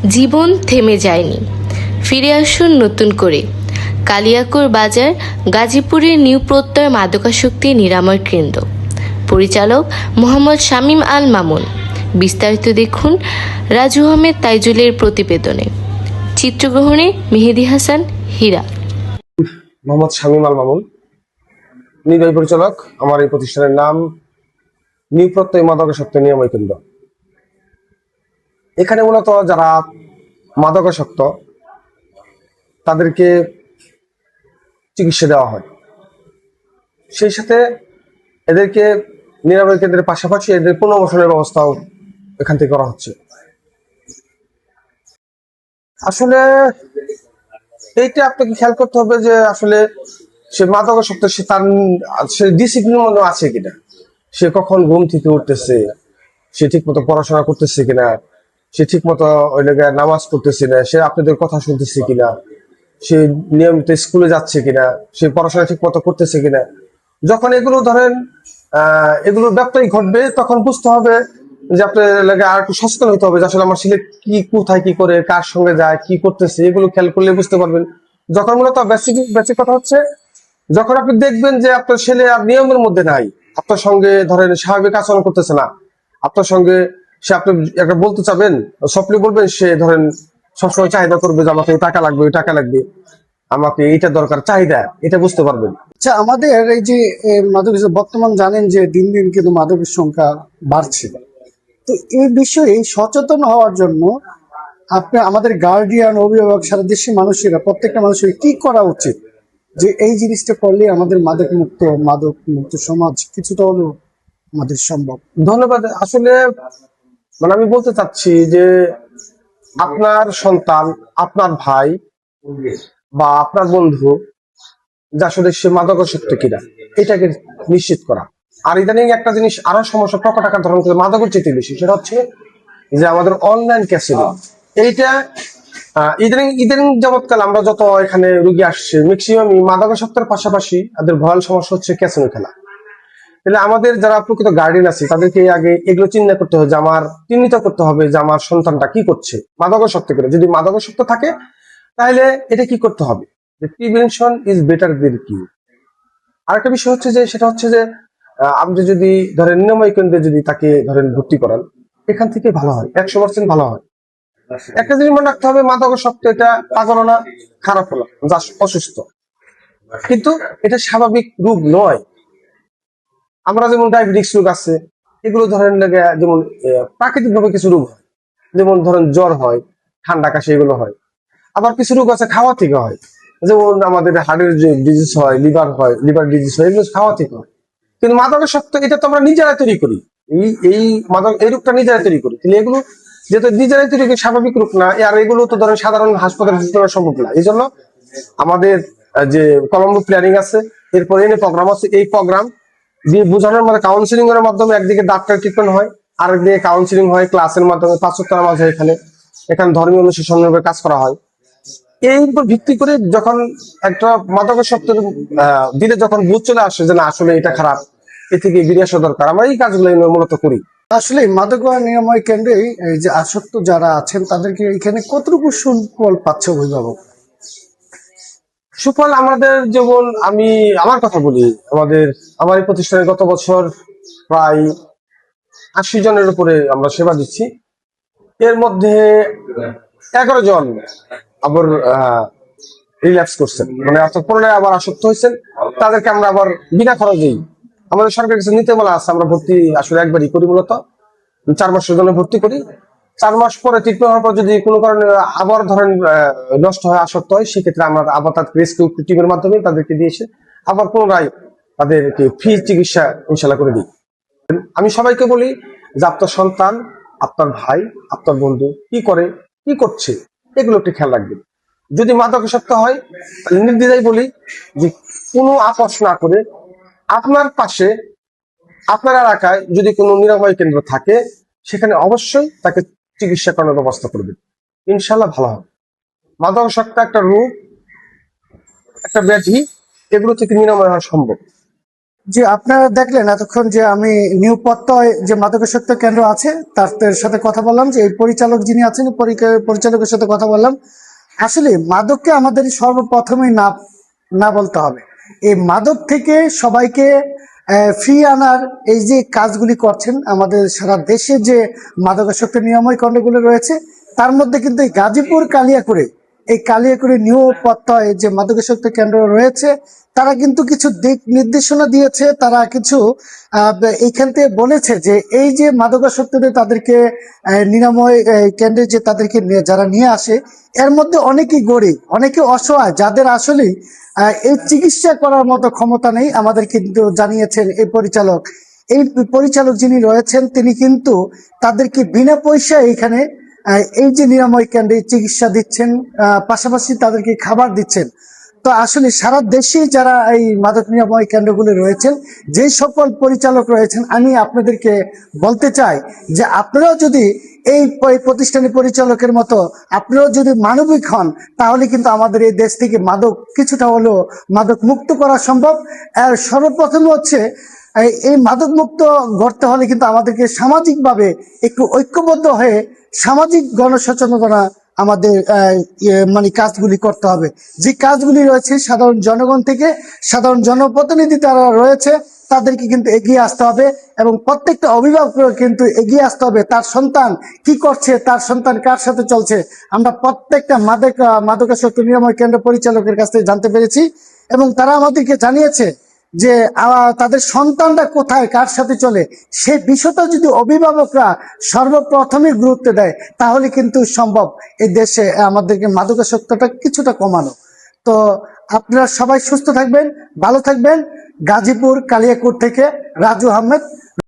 জীবন থেমে যায়নি, ফিরে আসুন নতুন করে। কালিয়াকৈর বাজার, গাজীপুরের নিউ প্রত্যয় মাদকাসক্তি নিরাময় কেন্দ্র। পরিচালক মোহাম্মদ শামীম আল মামুন। বিস্তারিত দেখুন রাজু আহমেদ তাইজুলের প্রতিবেদনে। চিত্রগ্রহণে মেহেদী হাসান হীরা। মোহাম্মদ শামীম আল মামুন, নির্বাহী পরিচালক। আমার এই প্রতিষ্ঠানের নাম নিউ প্রত্যয় মাদকাসক্তি নিরাময় কেন্দ্র। এখানে মূলত যারা মাদকাসক্ত তাদেরকে চিকিৎসা দেওয়া হয়, সেই সাথে এদেরকে নিরাময় কেন্দ্রের পাশাপাশি এদের পুনর্বাসনের ব্যবস্থাও এখান থেকে করা হচ্ছে। আসলে এইটা আপনাকে খেয়াল করতে হবে যে আসলে সে মাদকাসক্ত, সে ডিসিপ্লিন মধ্যে আছে কিনা, সে কখন ঘুম থেকে উঠতেছে, সে ঠিক মতো পড়াশোনা করতেছে কিনা, সে ঠিক মতো ওই জায়গায় নামাজ পড়তেছে না, সে আপনাদের কথা শুনতেছে কিনা, সে নিয়মিত স্কুলে যাচ্ছে কিনা, সে পড়াশোনা ঠিক মতো করতেছে কিনা। যখন এগুলো ধরেন এগুলো ব্যত্যয় ঘটবে, তখন বুঝতে হবে যে আপনার এলাকায় আর একটু সচেতন হতে হবে যে আসলে আমার ছেলে কি, কোথায় কি করে, কার সঙ্গে যায়, কি করতেছে, এগুলো খেয়াল করলে বুঝতে পারবেন। যখন মূলত বেসিক কথা হচ্ছে, যখন আপনি দেখবেন যে আপনার ছেলে আর নিয়মের মধ্যে নাই, আপনার সঙ্গে ধরেন স্বাভাবিক আচরণ করতেছে না, আপনার সঙ্গে সে আপনি একটা বলতে চাবেন, সফটলি বলবেন, সে ধরেন সবসময় চাহিদা করবে যে আমাকে টাকা লাগবে, ওই টাকা লাগবে, আমাকে এইটা দরকার, চাহিদা, এটা বুঝতে পারবেন। আচ্ছা, আমাদের এই যে মাদক বর্তমান জানেন যে দিন দিন কিন্তু মাদকের সংখ্যা বাড়ছে। তো এই বিষয়ে সচেতন হওয়ার জন্য আপনি আমাদের গার্ডিয়ান, অভিভাবক, সারা দেশের মানুষেরা, প্রত্যেকটা মানুষের কি করা উচিত যে এই জিনিসটা করলে আমাদের মাদক মুক্ত সমাজ কিছুটা হলেও আমাদের সম্ভব? ধন্যবাদ। আসলে আমি বলতে চাচ্ছি যে আপনার সন্তান, আপনার ভাই বা আপনার বন্ধু যে আসলে সে মাদকাসক্ত কিনা, এটাকে নিশ্চিত করা। আর ইদানিং একটা জিনিস আরো সমস্যা প্রকট আকার ধারণ করে মাদকের চেয়ে বেশি, সেটা হচ্ছে যে আমাদের অনলাইন ক্যাসিনো। এইটা ইদানিং ইদানিং যাবৎকাল আমরা যত এখানে রুগী আসছে, ম্যাক্সিমামই মাদকাসক্তের পাশাপাশি তাদের ভয়াল সমস্যা হচ্ছে ক্যাসিনো খেলা। তাহলে আমাদের যারা প্রকৃত গার্ডিয়ান আছে তাদেরকে আগে এগুলো চিন্তা করতে হবে, যে চিহ্নিত করতে হবে যে আমার সন্তানটা কি করছে মাদকাসক্ত করে। যদি মাদকাসক্ত থাকে তাহলে এটা কি করতে হবে, যে প্রিভেনশন ইজ বেটার দেন কিউর। আরেকটা বিষয় হচ্ছে যে সেটা হচ্ছে যে আপনি যদি ধরেন নিরাময় কেন্দ্রে যদি তাকে ধরেন ভর্তি করান, এখান থেকে ভালো হয়, 100% ভালো হয়। একটা জিনিস মনে রাখতে হবে, মাদকাসক্ত এটা পাগল না, খারাপ হলো, যা অসুস্থ, কিন্তু এটা স্বাভাবিক রোগ নয়। আমরা যেমন ডায়াবেটিক্স রোগ আছে, এগুলো ধরেন যেমন প্রাকৃতিক ভাবে কিছু রোগ হয়, যেমন ধরেন জ্বর হয়, ঠান্ডা কাশি, এগুলো হয়। আবার কিছু রোগ আছে খাওয়া থেকে হয়, যেমন আমাদের হার্টের যে ডিজিজ হয়, লিভার ডিজিজ হয়, এগুলো খাওয়া থেকে হয়। কিন্তু মাদকাসক্ত এটা তো আমরা নিজেরাই তৈরি করি, এই রোগটা নিজেরাই তৈরি করি। কিন্তু এগুলো যেহেতু নিজেরাই তৈরি করি, স্বাভাবিক রোগ না, আর এগুলো তো ধরেন সাধারণ হাসপাতালে সম্ভব না। এই জন্য আমাদের যে কলম্বো প্ল্যানিং আছে, এরপরে এনে প্রোগ্রাম আছে, এই প্রোগ্রাম দিয়ে বোঝানোর মধ্যে কাউন্সিলিং এর মাধ্যমে একদিকে ডাক্তার ট্রিটমেন্ট হয়, আরেকদিকে কাউন্সিলিং হয়, ক্লাসের মাধ্যমে 5 ওয়াক্ত নামাজ হয়, এখানে ধর্মীয় অনুশাসনের কাজ করা হয়। এই উপর ভিত্তি করে যখন একটা মাদকাসক্তের দিলে যখন বুঝ চলে আসে যে না আসলে এটা খারাপ, এ থেকে বেরিয়ে আসা দরকার, আমরা এই কাজগুলো মূলত করি। আসলে মাদক নিরাময় কেন্দ্রে এই যে আসক্ত যারা আছেন তাদেরকে এখানে কতটুকু সুফল পাচ্ছে অভিভাবক? সুফল আমাদের যেমন, আমি আমার কথা বলি, আমার এই প্রতিষ্ঠানে গত বছর প্রায় 80 জনের উপরে আমরা সেবা দিচ্ছি। এর মধ্যে 11 জন আবার রিল্যাক্স করছেন, অর্থাৎ পুনরায় আবার আসক্ত হয়েছেন। তাদেরকে আমরা আবার বিনা খরচেই, আমাদের সরকারের কাছে নিতে বলা আছে, আমরা ভর্তি আসলে একবারই করি, মূলত 4 মাসের জন্য ভর্তি করি। 4 মাস পরে ট্রিটমেন্ট হওয়ার পর যদি কোনো কারণে আবার ধরেন নষ্ট হয়, আসক্ত হয়, সেক্ষেত্রে আমরা আবার তাদের রেস্কিউ টিমের মাধ্যমে তাদেরকে দিয়ে এসে আবার পুনরায় তাদেরকে ফ্রি চিকিৎসা ইনশাল্লাহ করে দিই। আমি সবাইকে বলি যে আপনার সন্তান, আপনার ভাই, আপনার বন্ধু কি করে, কি করছে, এগুলো একটু খেয়াল রাখবেন। যদি মাদকাসক্ত হয় তাহলে নির্দ্বিধায় বলি যে কোনো আপোষ না করে আপনার পাশে, আপনার এলাকায় যদি কোনো নিরাময় কেন্দ্র থাকে, সেখানে অবশ্যই তাকে চিকিৎসা করানোর ব্যবস্থা করবেন, ইনশাল্লাহ ভালো হবে। মাদকাসক্ত একটা রোগ, একটা ব্যাধি, এগুলো থেকে নিরাময় হওয়া সম্ভব। যে আপনারা দেখলেন এতক্ষণ যে আমি নিউ পত্তয় যে মাদকাসক্ত কেন্দ্র আছে তার সাথে কথা বললাম, যে এই পরিচালক যিনি আছেন পরিচালকের সাথে কথা বললাম। আসলে মাদককে আমাদের সর্বপ্রথমেই না না বলতে হবে। এই মাদক থেকে সবাইকে ফ্রি আনার এই যে কাজগুলি করছেন আমাদের সারা দেশে, যে মাদকাসক্ত নিরাময় কেন্দ্রগুলো রয়েছে তার মধ্যে কিন্তু এই গাজীপুর কালিয়াকুড়ি নিউ পত্তয় যে মাদকাসক্ত কেন্দ্র রয়েছে তারা কিন্তু কিছু দিক নির্দেশনা দিয়েছে। তারা কিছু এইখান থেকে বলেছে যে এই যে মাদকাসক্তদের তাদেরকে নিরাময় কেন্দ্রে যে তাদেরকে যারা নিয়ে আসে এর মধ্যে অনেকেই গরিব, অনেকে অসহায়, যাদের আসলে এই চিকিৎসা করার মতো ক্ষমতা নেই। আমাদের কিন্তু জানিয়েছেন এই পরিচালক যিনি রয়েছেন তিনি কিন্তু তাদেরকে বিনা পয়সায় এখানে এই যে নিরাময় কেন্দ্রে চিকিৎসা দিচ্ছেন, পাশাপাশি তাদেরকে খাবার দিচ্ছেন। তো আসলে সারা দেশে যারা এই মাদক নিরাময় কেন্দ্রগুলি রয়েছেন, যে সকল পরিচালক রয়েছেন, আমি আপনাদেরকে বলতে চাই যে আপনারাও যদি এই প্রতিষ্ঠানের পরিচালকের মতো আপনারাও যদি মানবিক হন তাহলে কিন্তু আমাদের এই দেশ থেকে মাদক কিছুটা হলেও মাদক মুক্ত করা সম্ভব। আর সর্বপ্রথম হচ্ছে এই মাদক মুক্ত গড়তে হলে কিন্তু আমাদেরকে সামাজিকভাবে একটু ঐক্যবদ্ধ হয়ে সামাজিক গণসচেতনতা আমাদের মানে কাজগুলি করতে হবে। যে কাজগুলি রয়েছে সাধারণ জনগণ থেকে, সাধারণ জনপ্রতিনিধি তারা রয়েছে, তাদেরকে কিন্তু এগিয়ে আসতে হবে এবং প্রত্যেকটা অভিভাবক কিন্তু এগিয়ে আসতে হবে। তার সন্তান কি করছে, তার সন্তান কার সাথে চলছে, আমরা প্রত্যেকটা মাদকাসক্ত নিরাময় কেন্দ্র পরিচালকের কাছ থেকে জানতে পেরেছি এবং তারা আমাদেরকে জানিয়েছে যে তাদের সন্তানরা কোথায় কার সাথে চলে, সেই বিষয়টা যদি অভিভাবকরা সর্বপ্রথমে গুরুত্ব দেয় তাহলে কিন্তু সম্ভব এই দেশে আমাদেরকে মাদকাসক্তটা কিছুটা কমানো। তো আপনারা সবাই সুস্থ থাকবেন, ভালো থাকবেন। গাজীপুর কালিয়াকৈর থেকে রাজু আহমেদ।